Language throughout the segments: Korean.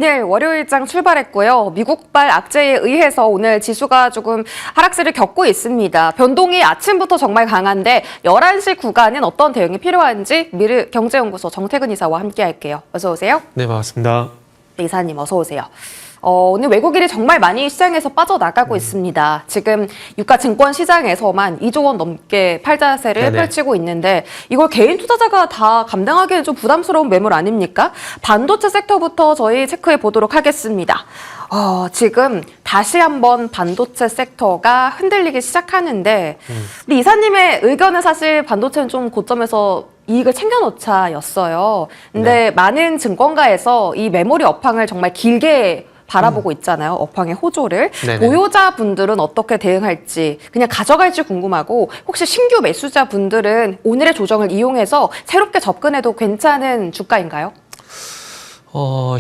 네, 월요일장 출발했고요. 미국발 악재에 의해서 오늘 지수가 조금 하락세를 겪고 있습니다. 변동이 아침부터 정말 강한데 11시 구간은 어떤 대응이 필요한지 미르경제연구소 정태근 이사와 함께 할게요. 어서 오세요. 네, 반갑습니다. 네, 이사님 어서 오세요. 오늘 외국인이 정말 많이 시장에서 빠져나가고 있습니다. 지금 유가 증권 시장에서만 2조 원 넘게 팔자세를 펼치고 있는데 이걸 개인 투자자가 다 감당하기에는 좀 부담스러운 매물 아닙니까? 반도체 섹터부터 저희 체크해 보도록 하겠습니다. 지금 다시 한번 반도체 섹터가 흔들리기 시작하는데 우리 이사님의 의견은 사실 반도체는 좀 고점에서 이익을 챙겨놓자였어요. 근데 많은 증권가에서 이 메모리 업황을 정말 길게 바라보고 있잖아요. 업황의 호조를. 보유자분들은 어떻게 대응할지 그냥 가져갈지 궁금하고 혹시 신규 매수자분들은 오늘의 조정을 이용해서 새롭게 접근해도 괜찮은 주가인가요?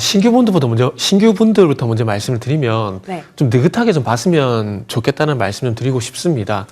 신규분들부터 먼저 말씀을 드리면 좀 느긋하게 좀 봤으면 좋겠다는 말씀 좀 드리고 싶습니다.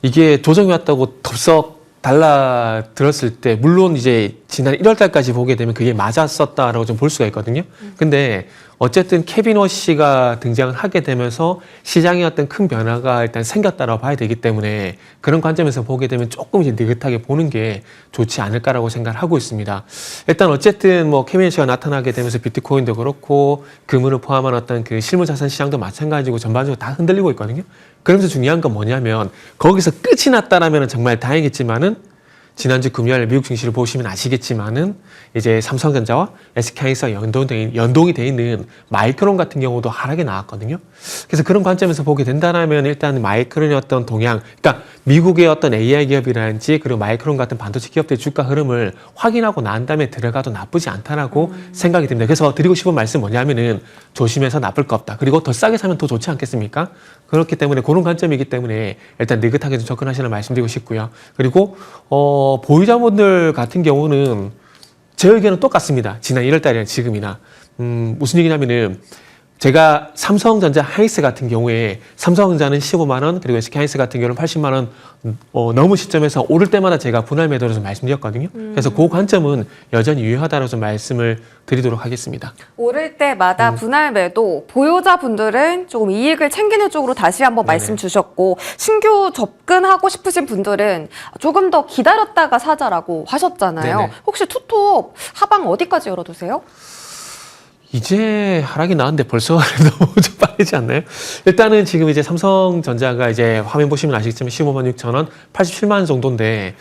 이게 조정이 왔다고 덥석 달라들었을 때 물론 이제 지난 1월 달까지 보게 되면 그게 맞았었다라고 좀 볼 수가 있거든요. 근데 어쨌든 케빈 워시가 등장을 하게 되면서 시장에 어떤 큰 변화가 일단 생겼다라고 봐야 되기 때문에 그런 관점에서 보게 되면 조금 이제 느긋하게 보는 게 좋지 않을까라고 생각을 하고 있습니다. 일단 어쨌든 뭐 케빈 워시가 나타나게 되면서 비트코인도 그렇고 금을 포함한 어떤 그 실물자산 시장도 마찬가지고 전반적으로 다 흔들리고 있거든요. 그러면서 중요한 건 뭐냐면 거기서 끝이 났다라면 정말 다행이겠지만은 지난주 금요일 미국 증시를 보시면 아시겠지만은 이제 삼성전자와 SK하이닉스가 연동이 돼 있는 마이크론 같은 경우도 하락이 나왔거든요. 그래서 그런 관점에서 보게 된다면 일단 마이크론의 어떤 동향, 그러니까 미국의 어떤 AI 기업이라든지 그리고 마이크론 같은 반도체 기업들의 주가 흐름을 확인하고 난 다음에 들어가도 나쁘지 않다라고 생각이 듭니다. 그래서 드리고 싶은 말씀 뭐냐면은 조심해서 나쁠 거 없다. 그리고 더 싸게 사면 더 좋지 않겠습니까? 그렇기 때문에 그런 관점이기 때문에 일단 느긋하게 좀 접근하시는 말씀드리고 싶고요. 그리고 보유자분들 같은 경우는 제 의견은 똑같습니다. 지난 1월 달이나 지금이나. 무슨 얘기냐면은 제가 삼성전자 하이닉스 같은 경우에 삼성전자는 15만 원 그리고 SK하이닉스 같은 경우는 80만 원 넘은 시점에서 오를 때마다 제가 분할 매도로 좀 말씀드렸거든요. 그래서 그 관점은 여전히 유효하다고 좀 말씀을 드리도록 하겠습니다. 오를 때마다 분할 매도, 보유자분들은 조금 이익을 챙기는 쪽으로 다시 한번 말씀 주셨고 신규 접근하고 싶으신 분들은 조금 더 기다렸다가 사자라고 하셨잖아요. 혹시 투톱 하방 어디까지 열어두세요? 이제 하락이 나왔는데 벌써 너무 좀 빠르지 않나요? 일단은 지금 이제 삼성전자가 이제 화면 보시면 아시겠지만 15만 6천 원, 87만 원 정도인데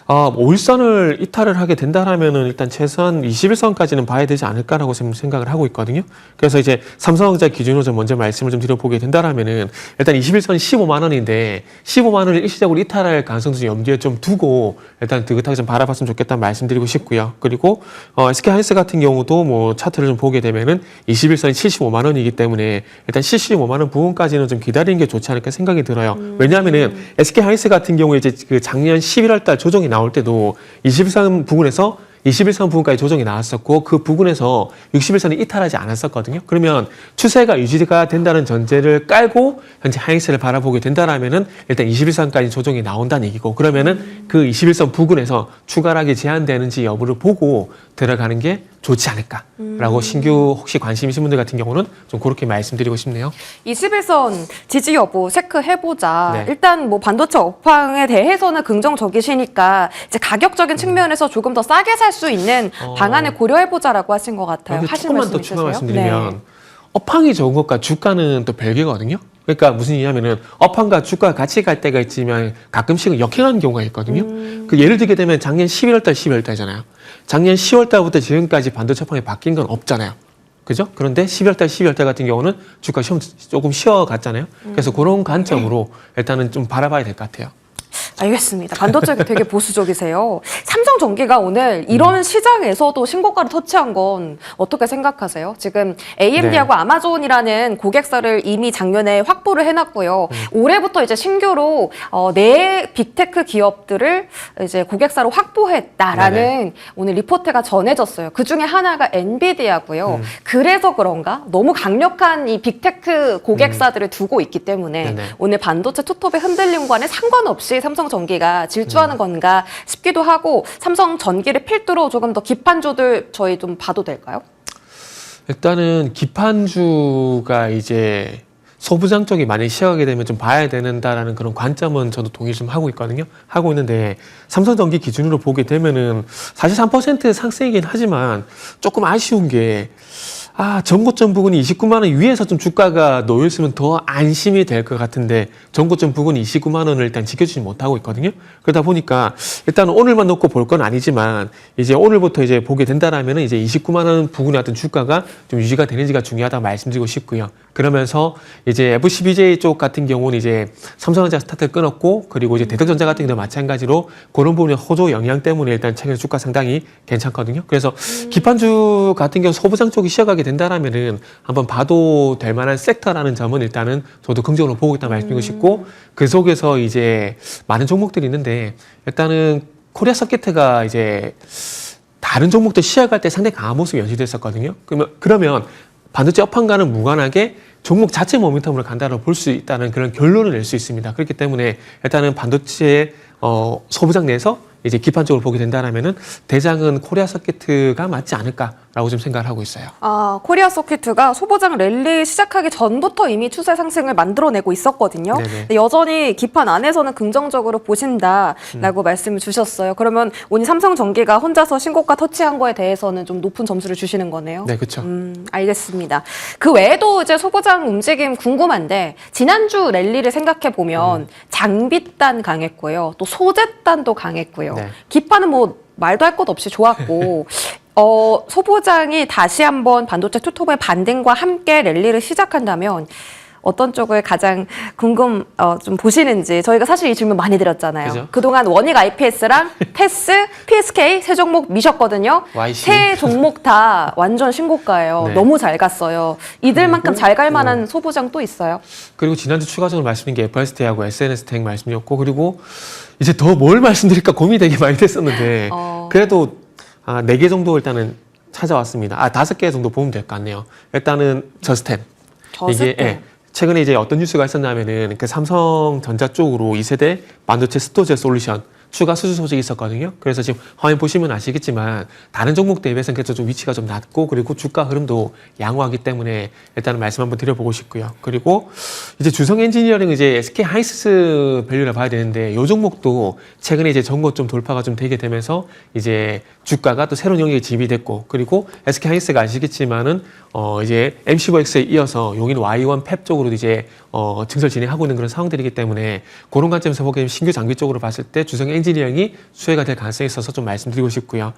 5일선을 이탈을 하게 된다라면은 일단 최소한 21선까지는 봐야 되지 않을까라고 생각을 하고 있거든요. 그래서 이제 삼성전자 기준으로 좀 먼저 말씀을 좀 드려보게 된다라면은 일단 21선이 15만 원인데 15만 원을 일시적으로 이탈할 가능성도 염두에 좀 두고 일단 느긋하게 좀 바라봤으면 좋겠다는 말씀드리고 싶고요. 그리고 SK하이닉스 같은 경우도 뭐 차트를 좀 보게 되면은 21선이 75만 원이기 때문에 일단 75만 원 부분까지는 좀 기다리는 게 좋지 않을까 생각이 들어요. 왜냐하면은 SK하이닉스 같은 경우에 이제 그 작년 11월 달 조정이 나올 때도 21선 부근에서 21선 부근까지 조정이 나왔었고 그 부근에서 61선이 이탈하지 않았었거든요. 그러면 추세가 유지가 된다는 전제를 깔고 현재 하이닉스를 바라보게 된다라면은 일단 21선까지 조정이 나온다는 얘기고 그러면은 그 21선 부근에서 추가락이 제한되는지 여부를 보고 들어가는 게 좋지 않을까라고 신규 혹시 관심 있으신 분들 같은 경우는 좀 그렇게 말씀드리고 싶네요. 21선 지지 여부 체크해보자. 일단 뭐 반도체 업황에 대해서는 긍정적이시니까 이제 가격적인 측면에서 조금 더 싸게 살 수 있는 방안을 고려해보자라고 하신 것 같아요. 조금만 더 추가 말씀드리면 업황이 좋은 것과 주가는 또 별개거든요. 그러니까 무슨 얘기냐면은 업황과 주가가 같이 갈 때가 있지만 가끔씩은 역행하는 경우가 있거든요. 그 예를 들게 되면 작년 11월 달, 12월 달잖아요. 작년 10월 달부터 지금까지 반도체 업황이 바뀐 건 없잖아요. 그죠? 그런데 11월 달, 12월 달 같은 경우는 주가 조금 쉬어갔잖아요. 그래서 그런 관점으로 일단은 좀 바라봐야 될 것 같아요. 알겠습니다. 반도체가 되게 보수적이세요. 삼성전기가 오늘 이런 시장에서도 신고가를 터치한 건 어떻게 생각하세요? 지금 AMD하고 아마존이라는 고객사를 이미 작년에 확보를 해놨고요. 올해부터 이제 신규로 네 빅테크 기업들을 이제 고객사로 확보했다라는 오늘 리포트가 전해졌어요. 그 중에 하나가 엔비디아고요. 그래서 그런가 너무 강력한 이 빅테크 고객사들을 두고 있기 때문에 오늘 반도체 투톱의 흔들림과는 상관없이 삼성전기가 질주하는 건가 싶기도 하고 삼성전기를 필두로 조금 더 기판주들 저희 좀 봐도 될까요? 일단은 기판주가 이제 소부장 쪽이 많이 시작하게 되면 좀 봐야 된다라는 그런 관점은 저도 동의 좀 하고 있거든요. 하고 있는데 삼성전기 기준으로 보게 되면은 사실 3% 상승이긴 하지만 조금 아쉬운 게 전고점 부근이 29만 원 위에서 좀 주가가 놓였으면 더 안심이 될 것 같은데 전고점 부근이 29만 원을 일단 지켜주지 못하고 있거든요. 그러다 보니까 일단 오늘만 놓고 볼 건 아니지만 이제 오늘부터 이제 보게 된다라면은 이제 29만 원 부근의 어떤 주가가 좀 유지가 되는지가 중요하다고 말씀드리고 싶고요. 그러면서 이제 FCBJ 쪽 같은 경우는 이제 삼성전자 스타트를 끊었고 그리고 이제 대덕전자 같은 경우도 마찬가지로 그런 부분의 호조 영향 때문에 일단 최근 주가 상당히 괜찮거든요. 그래서 기판주 같은 경우 소부장 쪽이 시작하게 된다라면은 한번 봐도 될 만한 섹터라는 점은 일단은 저도 긍정으로 보고 있다 말씀드리고 싶고 그 속에서 이제 많은 종목들이 있는데 일단은 코리아 서킷가 이제 다른 종목들 시작할 때 상당히 강한 모습이 연출됐었거든요. 그러면 반도체 업황과는 무관하게 종목 자체 모멘텀으로 간다고 볼 수 있다는 그런 결론을 낼 수 있습니다. 그렇기 때문에 일단은 반도체 소부장 내에서 이제 기판적으로 보게 된다면은 대장은 코리아 서킷가 맞지 않을까라고 좀 생각을 하고 있어요. 코리아 서킷가 소부장 랠리 시작하기 전부터 이미 추세 상승을 만들어내고 있었거든요. 근데 여전히 기판 안에서는 긍정적으로 보신다라고 말씀을 주셨어요. 그러면 오늘 삼성전기가 혼자서 신고가 터치한 거에 대해서는 좀 높은 점수를 주시는 거네요. 네, 그렇죠. 알겠습니다. 그 외에도 이제 소부장 움직임 궁금한데 지난주 랠리를 생각해 보면 장비단 강했고요, 또 소재단도 강했고요. 네. 기판은 뭐 말도 할 것 없이 좋았고 소부장이 다시 한번 반도체 투톱의 반등과 함께 랠리를 시작한다면 어떤 쪽을 가장 좀 보시는지 저희가 사실 이 질문 많이 드렸잖아요. 그죠? 그동안 원익 IPS랑 테스, PSK 세 종목 미셨거든요. YC. 세 종목 다 완전 신고가예요. 네. 너무 잘 갔어요. 이들만큼 잘 갈 만한 소부장 또 있어요? 그리고 지난주 추가적으로 말씀드린 게 FRST하고 SNS텍 말씀이었고 그리고 이제 더 뭘 말씀드릴까 고민이 되게 많이 됐었는데 그래도 4개 정도 일단은 찾아왔습니다. 5개 정도 보면 될 것 같네요. 일단은 저스템. 이게 최근에 이제 어떤 뉴스가 있었냐면은 그 삼성전자 쪽으로 2세대 반도체 스토제 솔루션 추가 수주 소식이 있었거든요. 그래서 지금 화면 보시면 아시겠지만 다른 종목 대비해서는 그래도 좀 위치가 좀 낮고 그리고 주가 흐름도 양호하기 때문에 일단은 말씀 한번 드려보고 싶고요. 그리고 이제 주성 엔지니어링 이제 SK 하이닉스 밸류를 봐야 되는데 이 종목도 최근에 이제 전고점 돌파가 좀 되게 되면서 이제 주가가 또 새로운 영역에 진입이 됐고 그리고 SK 하이닉스가 아시겠지만은 이제 MC5X에 이어서 용인 Y1 팹 쪽으로 이제 증설 진행하고 있는 그런 상황들이기 때문에 그런 관점에서 보게 되면 신규 장비 쪽으로 봤을 때 주성 엔지니어링이 수혜가 될 가능성이 있어서 좀 말씀드리고 싶고요.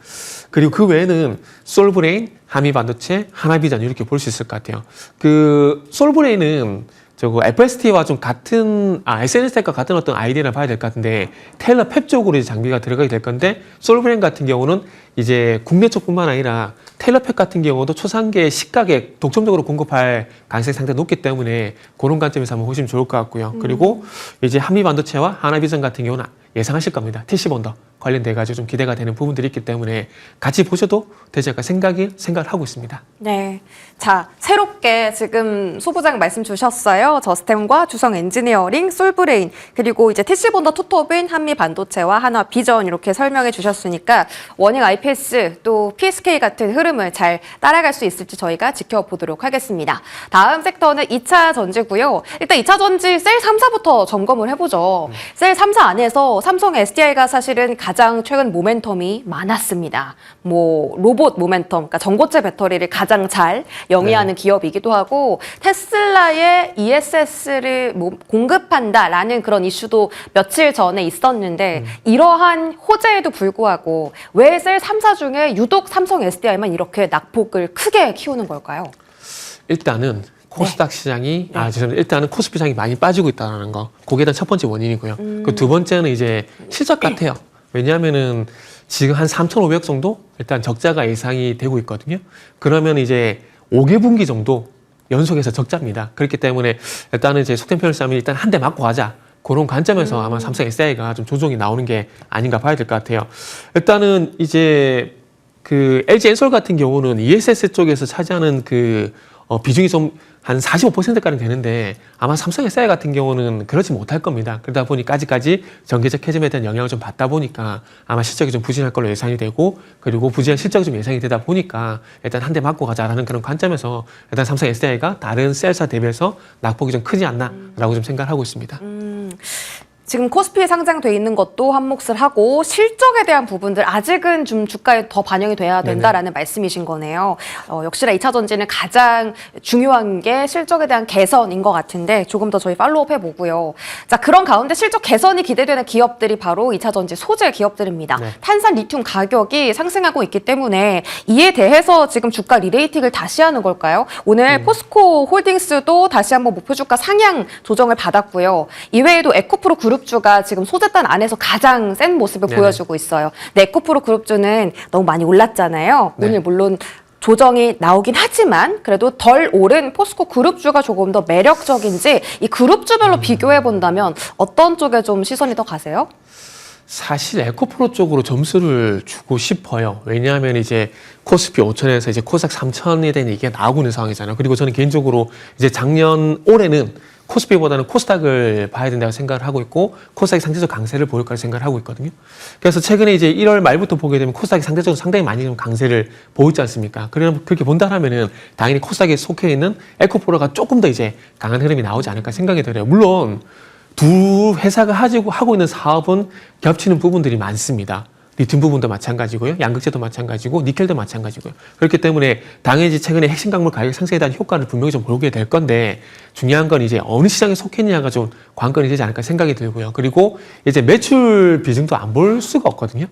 그리고 그 외에는 솔브레인, 하미반도체, 하나비전 이렇게 볼 수 있을 것 같아요. 그 솔브레인은 저거 FST와 좀 같은 SNS텍과 같은 어떤 아이디어를 봐야 될 것 같은데 테일러 팹 쪽으로 이제 장비가 들어가게 될 건데 솔브레인 같은 경우는 이제 국내 쪽뿐만 아니라 테일러 팹 같은 경우도 초상계 시가격 독점적으로 공급할 가능성이 상당히 높기 때문에 그런 관점에서 한번 보시면 좋을 것 같고요. 그리고 이제 한미반도체와 하나비전 같은 경우는 예상하실 겁니다. TC본더 관련돼 가지고 좀 기대가 되는 부분들이 있기 때문에 같이 보셔도 되지 않을까 생각을 하고 있습니다. 네. 자, 새롭게 지금 소부장 말씀 주셨어요. 저스템과 주성 엔지니어링, 솔브레인, 그리고 이제 TC본더 투톱인 한미반도체와 하나비전 이렇게 설명해 주셨으니까 원익 IPS 또 PSK 같은 흐름을 잘 따라갈 수 있을지 저희가 지켜보도록 하겠습니다. 다음 섹터는 2차 전지고요. 일단 2차 전지 셀 3사부터 점검을 해보죠. 셀 3사 안에서 삼성 SDI가 사실은 가장 최근 모멘텀이 많았습니다. 뭐 로봇 모멘텀, 그러니까 전고체 배터리를 가장 잘 영위하는 기업이기도 하고 테슬라의 ESS를 공급한다라는 그런 이슈도 며칠 전에 있었는데 이러한 호재에도 불구하고 왜 셀 3사 중에 유독 삼성 SDI만 이렇게 낙폭을 크게 키우는 걸까요? 일단은 코스닥 시장이 일단은 코스피 시장이 많이 빠지고 있다는 거. 그게 일단 첫 번째 원인이고요. 그 두 번째는 이제 실적 같아요. 왜냐하면은 지금 한 3,500 정도 일단 적자가 예상이 되고 있거든요. 그러면 이제 5개 분기 정도 연속해서 적자입니다. 그렇기 때문에 일단은 이제 속된 표현을 쓰면 일단 한 대 맞고 가자. 그런 관점에서 아마 삼성 SDI가 좀 조정이 나오는 게 아닌가 봐야 될 것 같아요. 일단은 이제 그 LG 엔솔 같은 경우는 ESS 쪽에서 차지하는 그 비중이 좀 한 45%까지 되는데 아마 삼성 SDI 같은 경우는 그렇지 못할 겁니다. 그러다 보니까 아직까지 전기적 캐즘에 대한 영향을 좀 받다 보니까 아마 실적이 좀 부진할 걸로 예상이 되고 그리고 부진한 실적이 좀 예상이 되다 보니까 일단 한 대 맞고 가자라는 그런 관점에서 일단 삼성 SDI가 다른 셀사 대비해서 낙폭이 좀 크지 않나라고 좀 생각을 하고 있습니다. 지금 코스피에 상장돼 있는 것도 한 몫을 하고 실적에 대한 부분들 아직은 좀 주가에 더 반영이 돼야 된다라는 말씀이신 거네요. 역시나 2차 전지는 가장 중요한 게 실적에 대한 개선인 것 같은데 조금 더 저희 팔로우업 해보고요. 자, 그런 가운데 실적 개선이 기대되는 기업들이 바로 2차 전지 소재 기업들입니다. 탄산 리튬 가격이 상승하고 있기 때문에 이에 대해서 지금 주가 리레이팅을 다시 하는 걸까요? 오늘 포스코 홀딩스도 다시 한번 목표 주가 상향 조정을 받았고요. 이외에도 에코프로 그룹주가 지금 소재단 안에서 가장 센 모습을 보여주고 있어요. 네, 에코프로 그룹주는 너무 많이 올랐잖아요. 오늘 물론 조정이 나오긴 하지만 그래도 덜 오른 포스코 그룹주가 조금 더 매력적인지 이 그룹주별로 비교해 본다면 어떤 쪽에 좀 시선이 더 가세요? 사실 에코프로 쪽으로 점수를 주고 싶어요. 왜냐하면 이제 코스피 5천에서 이제 코스닥 3천에 대한 얘기가 나오고 있는 상황이잖아요. 그리고 저는 개인적으로 이제 작년 올해는 코스피보다는 코스닥을 봐야 된다고 생각을 하고 있고 코스닥이 상대적 강세를 보일 거라 생각을 하고 있거든요. 그래서 최근에 이제 1월 말부터 보게 되면 코스닥이 상대적으로 상당히 많이 좀 강세를 보이지 않습니까? 그렇게 본다라면은 당연히 코스닥에 속해 있는 에코프로가 조금 더 이제 강한 흐름이 나오지 않을까 생각이 들어요. 물론 두 회사가 하고 있는 사업은 겹치는 부분들이 많습니다. 리튬 부분도 마찬가지고요. 양극재도 마찬가지고 니켈도 마찬가지고요. 그렇기 때문에 당연히 최근에 핵심 광물 가격 상승에 대한 효과를 분명히 좀 보게 될 건데 중요한 건 이제 어느 시장에 속해 있느냐가 좀 관건이 되지 않을까 생각이 들고요. 그리고 이제 매출 비중도 안 볼 수가 없거든요.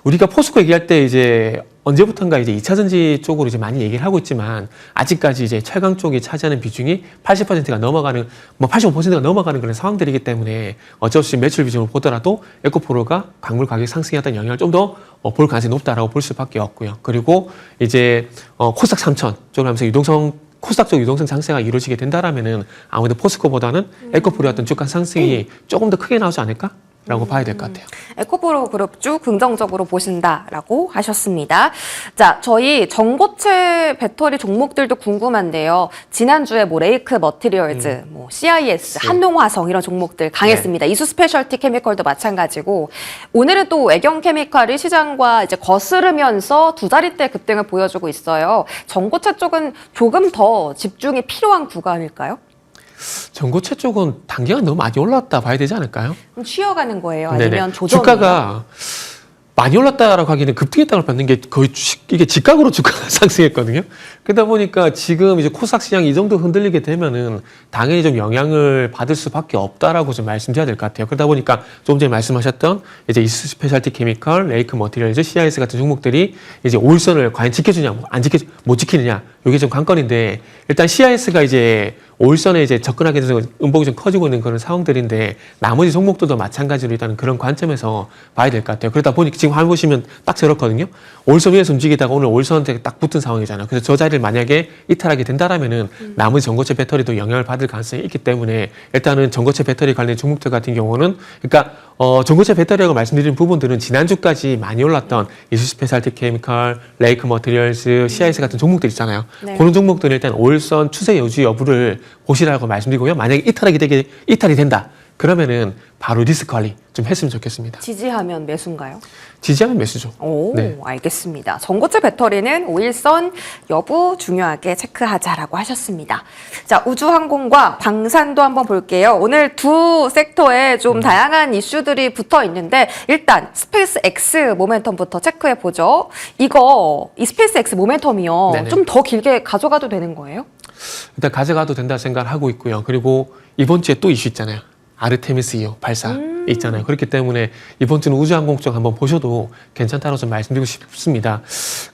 우리가 포스코 얘기할 때 이제 언제부턴가 이제 2차 전지 쪽으로 이제 많이 얘기를 하고 있지만 아직까지 이제 철강 쪽이 차지하는 비중이 80%가 넘어가는 85%가 넘어가는 그런 상황들이기 때문에 어쩔 수 없이 매출 비중을 보더라도 에코프로가 광물 가격 상승에 어떤 영향을 좀 더 볼 가능성이 높다라고 볼 수밖에 없고요. 그리고 이제 코스닥 3천 쪽으로 하면서 코스닥 쪽 유동성 장세가 이루어지게 된다라면은 아무래도 포스코보다는 에코프로의 어떤 주가 상승이 조금 더 크게 나오지 않을까? 라고 봐야 될 것 같아요. 에코프로 그룹주 긍정적으로 보신다라고 하셨습니다. 자, 저희 전고체 배터리 종목들도 궁금한데요. 지난주에 뭐 레이크 머티리얼즈, 뭐 CIS, 한농화성 이런 종목들 강했습니다. 이수 스페셜티 케미컬도 마찬가지고 오늘은 또 외경 케미칼이 시장과 이제 거스르면서 두 자릿대 급등을 보여주고 있어요. 전고체 쪽은 조금 더 집중이 필요한 구간일까요? 전고체 쪽은 단기간 너무 많이 올랐다 봐야 되지 않을까요? 그럼 쉬어가는 거예요? 아니면 조정이에요? 주가가 많이 올랐다라고 하기에는 급등했다고 받는 게 거의 이게 직각으로 주가가 상승했거든요. 그러다 보니까 지금 이제 코스닥 시장이 이 정도 흔들리게 되면은 당연히 좀 영향을 받을 수밖에 없다라고 좀 말씀드려야 될 것 같아요. 그러다 보니까 조금 전에 말씀하셨던 이제 이수 스페셜티 케미컬, 레이크 머티리얼즈, CIS 같은 종목들이 이제 5일선을 과연 지켜주냐, 못 지키느냐, 이게 좀 관건인데 일단 CIS가 이제 5일선에 이제 접근하게 돼서 음봉이 좀 커지고 있는 그런 상황들인데 나머지 종목들도 마찬가지로 일단은 그런 관점에서 봐야 될 것 같아요. 그러다 보니까 지금 화면 보시면 딱 저렇거든요. 5일선 위에서 움직이다가 오늘 5일선한테 딱 붙은 상황이잖아요. 그래서 저 자리를 만약에 이탈하게 된다라면은 나머지 전고체 배터리도 영향을 받을 가능성이 있기 때문에 일단은 전고체 배터리 관련 종목들 같은 경우는 그러니까 전고체 배터리라고 말씀드린 부분들은 지난주까지 많이 올랐던 이수 스페셜티 케미컬, 레이크 머티리얼즈, CIS 같은 종목들 있잖아요. 그런 종목들은 일단 5일선 추세 유지 여부를 보시라고 말씀드리고요. 만약에 이탈이 된다. 그러면은 바로 리스크 관리 좀 했으면 좋겠습니다. 지지하면 매수인가요? 지지하면 매수죠. 오, 알겠습니다. 전고체 배터리는 5일선 여부 중요하게 체크하자라고 하셨습니다. 자, 우주항공과 방산도 한번 볼게요. 오늘 두 섹터에 좀 다양한 이슈들이 붙어 있는데 일단 스페이스 X 모멘텀부터 체크해 보죠. 이 스페이스 X 모멘텀이요. 좀 더 길게 가져가도 되는 거예요? 일단 가져가도 된다 생각을 하고 있고요. 그리고 이번 주에 또 이슈 있잖아요. 아르테미스 2호 발사 있잖아요. 그렇기 때문에 이번 주는 우주항공 쪽 한번 보셔도 괜찮다고 좀 말씀드리고 싶습니다.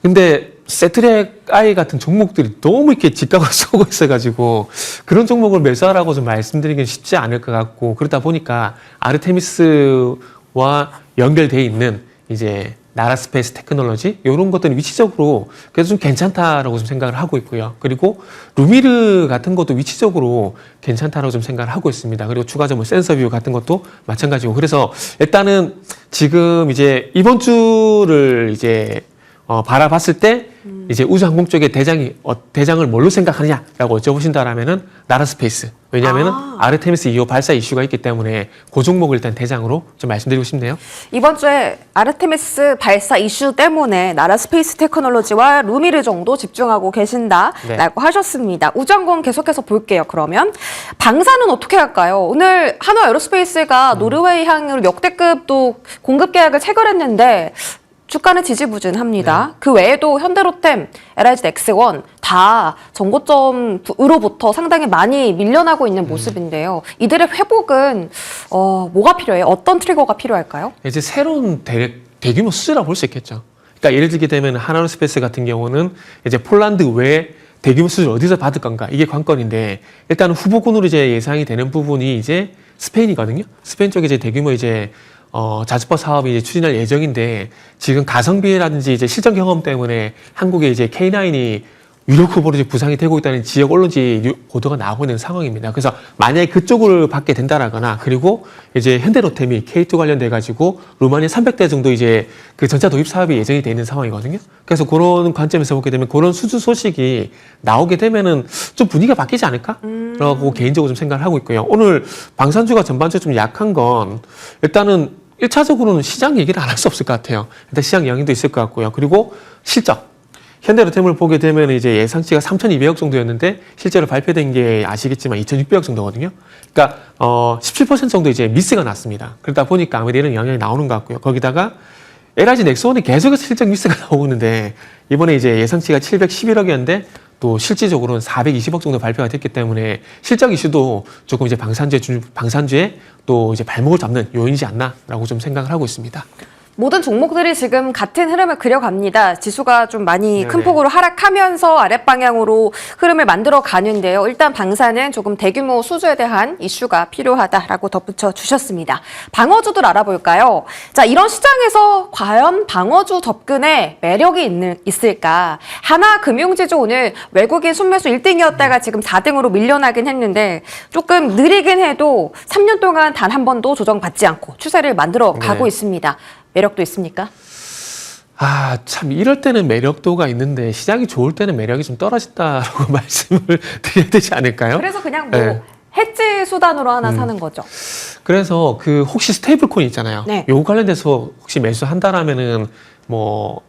근데 세트랙 I 같은 종목들이 너무 이렇게 직각으로 쏘고 있어가지고 그런 종목을 매수하라고 좀 말씀드리긴 쉽지 않을 것 같고 그러다 보니까 아르테미스와 연결돼 있는 이제 나라 스페이스 테크놀로지 이런 것들은 위치적으로 그래도 좀 괜찮다라고 좀 생각을 하고 있고요. 그리고 루미르 같은 것도 위치적으로 괜찮다라고 좀 생각을 하고 있습니다. 그리고 추가적으로 센서뷰 같은 것도 마찬가지고 그래서 일단은 지금 이제 이번 주를 이제 바라봤을 때 이제 우주항공 쪽의 대장을 뭘로 생각하느냐라고 여쭤보신다라면은 나라스페이스. 왜냐하면은 아르테미스 2호 발사 이슈가 있기 때문에 그 종목을 일단 대장으로 좀 말씀드리고 싶네요. 이번 주에 아르테미스 발사 이슈 때문에 나라스페이스 테크놀로지와 루미르 정도 집중하고 계신다라고 하셨습니다. 우주항공 계속해서 볼게요. 그러면 방사는 어떻게 할까요? 오늘 한화 에어로스페이스가 노르웨이항으로 역대급 또 공급 계약을 체결했는데 주가는 지지부진합니다. 그 외에도 현대로템, LIG 넥스원 다 전고점으로부터 상당히 많이 밀려나고 있는 모습인데요. 이들의 회복은 뭐가 필요해요? 어떤 트리거가 필요할까요? 이제 새로운 대규모 수주라고 볼 수 있겠죠. 그러니까 예를 들게 되면 하나로스페이스 같은 경우는 이제 폴란드 외에 대규모 수주를 어디서 받을 건가 이게 관건인데 일단 후보군으로 이제 예상이 되는 부분이 이제 스페인이거든요. 스페인 쪽에 이제 대규모 이제 자주포 사업이 이제 추진할 예정인데 지금 가성비라든지 이제 실전 경험 때문에 한국의 이제 K9이 유력 후보로 이제 부상이 되고 있다는 지역 언론지 보도가 나오고 있는 상황입니다. 그래서 만약에 그쪽을 받게 된다라거나 그리고 이제 현대로템이 K2 관련돼 가지고 루마니아 300대 정도 이제 그 전차 도입 사업이 예정이 돼 있는 상황이거든요. 그래서 그런 관점에서 보게 되면 그런 수주 소식이 나오게 되면은 좀 분위기가 바뀌지 않을까라고 개인적으로 좀 생각을 하고 있고요. 오늘 방산주가 전반적으로 좀 약한 건 일단은 1차적으로는 시장 얘기를 안 할 수 없을 것 같아요. 일단 시장 영향도 있을 것 같고요. 그리고 실적. 현대로템을 보게 되면 이제 예상치가 3,200억 정도였는데 실제로 발표된 게 아시겠지만 2,600억 정도거든요. 그러니까 17% 정도 이제 미스가 났습니다. 그러다 보니까 아무래도 이런 영향이 나오는 것 같고요. 거기다가 LIG 넥스원이 계속해서 실적 미스가 나오고 있는데 이번에 이제 예상치가 711억이었는데 또 실질적으로는 420억 정도 발표가 됐기 때문에 실적 이슈도 조금 이제 방산주에 또 이제 발목을 잡는 요인이지 않나라고 좀 생각을 하고 있습니다. 모든 종목들이 지금 같은 흐름을 그려갑니다. 지수가 좀 많이 네네. 큰 폭으로 하락하면서 아랫방향으로 흐름을 만들어 가는데요. 일단 방사는 조금 대규모 수주에 대한 이슈가 필요하다라고 덧붙여 주셨습니다. 방어주들 알아볼까요? 자, 이런 시장에서 과연 방어주 접근에 매력이 있을까? 하나금융지주 오늘 외국인 순매수 1등이었다가 지금 4등으로 밀려나긴 했는데 조금 느리긴 해도 3년 동안 단 한 번도 조정받지 않고 추세를 만들어 가고 있습니다. 매력도 있습니까? 참 이럴 때는 매력도가 있는데 시장이 좋을 때는 매력이 좀 떨어진다라고 말씀을 드려야 되지 않을까요? 그래서 그냥 뭐 해지 수단으로 하나 사는 거죠. 그래서 그 혹시 스테이블 코인 있잖아요. 네. 요거 관련돼서 혹시 매수한다라면은 뭐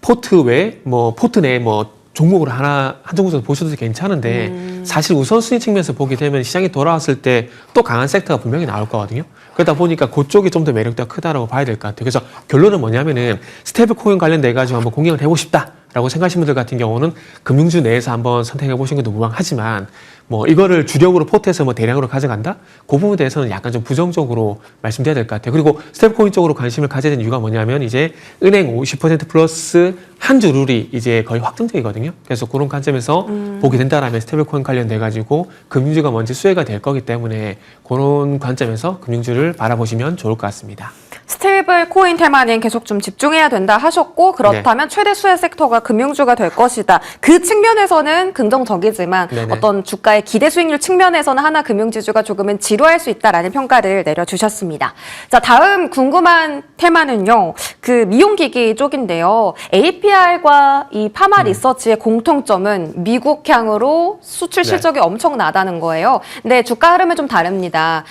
포트 외, 뭐 포트 내 뭐 종목으로 한 종목 정도 보셔도 괜찮은데 사실 우선순위 측면에서 보게 되면 시장이 돌아왔을 때 또 강한 섹터가 분명히 나올 거거든요. 그러다 보니까 그쪽이 좀 더 매력도가 크다라고 봐야 될 것 같아요. 그래서 결론은 뭐냐면은 스테이블 코인 관련돼 가지고 한번 공략을 해보고 싶다라고 생각하시는 분들 같은 경우는 금융주 내에서 한번 선택해 보시는 것도 무방하지만 뭐 이거를 주력으로 포트에서 뭐 대량으로 가져간다? 그 부분에 대해서는 약간 좀 부정적으로 말씀드려야 될 것 같아요. 그리고 스테이블 코인 쪽으로 관심을 가져야 되는 이유가 뭐냐면 이제 은행 50% 플러스 한 주 룰이 이제 거의 확정적이거든요. 그래서 그런 관점에서 보게 된다라면 스테이블 코인 관련돼 가지고 금융주가 먼저 수혜가 될 거기 때문에 그런 관점에서 금융주를 바라보시면 좋을 것 같습니다. 스테이블 코인 테마는 계속 좀 집중해야 된다 하셨고 그렇다면 최대 수혜 섹터가 금융주가 될 것이다. 그 측면에서는 긍정적이지만 네네. 어떤 주가의 기대 수익률 측면에서는 하나금융지주가 조금은 지루할 수 있다라는 평가를 내려주셨습니다. 자, 다음 궁금한 테마는요. 그 미용기기 쪽인데요. APR과 이 파마 리서치의 공통점은 미국향으로 수출 실적이 엄청나다는 거예요. 근데 주가 흐름은 좀 다릅니다.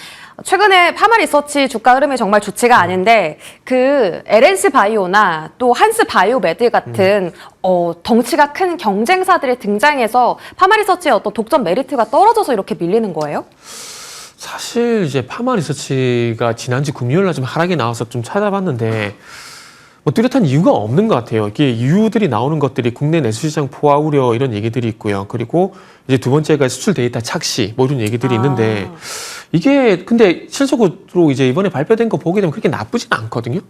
최근에 파마 리서치 주가 흐름이 정말 좋지가 않은데 그 LNC 바이오나 또 한스 바이오메드 같은 덩치가 큰 경쟁사들이 등장해서 파마 리서치의 어떤 독점 메리트가 떨어져서 이렇게 밀리는 거예요? 사실 이제 파마 리서치가 지난주 금요일 날 좀 하락이 나와서 좀 찾아봤는데 뭐 뚜렷한 이유가 없는 것 같아요. 이게 이유들이 나오는 것들이 국내 내수 시장 포화 우려 이런 얘기들이 있고요. 그리고 이제 두 번째가 수출 데이터 착시 뭐 이런 얘기들이 있는데 이게 근데 실적으로 이제 이번에 발표된 거 보게 되면 그렇게 나쁘진 않거든요.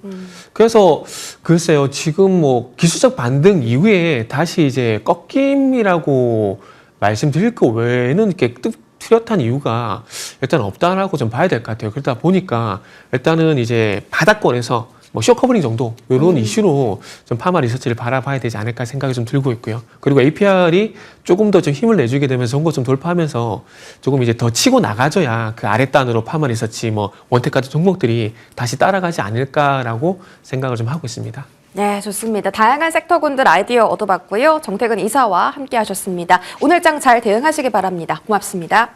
그래서 글쎄요, 지금 뭐 기술적 반등 이후에 다시 이제 꺾임이라고 말씀드릴 거 외에는 이렇게 뚜렷한 이유가 일단 없다라고 좀 봐야 될 것 같아요. 그러다 보니까 일단은 이제 바닥권에서 뭐 쇼커버링 정도 이런 이슈로 좀 파마 리서치를 바라봐야 되지 않을까 생각이 좀 들고 있고요. 그리고 APR이 조금 더 좀 힘을 내주게 되면서 정고 좀 돌파하면서 조금 이제 더 치고 나가줘야 그 아랫단으로 파마 리서치 뭐 원택 같은 종목들이 다시 따라가지 않을까라고 생각을 좀 하고 있습니다. 네, 좋습니다. 다양한 섹터군들 아이디어 얻어봤고요. 정태근 이사와 함께 하셨습니다. 오늘 장 잘 대응하시기 바랍니다. 고맙습니다.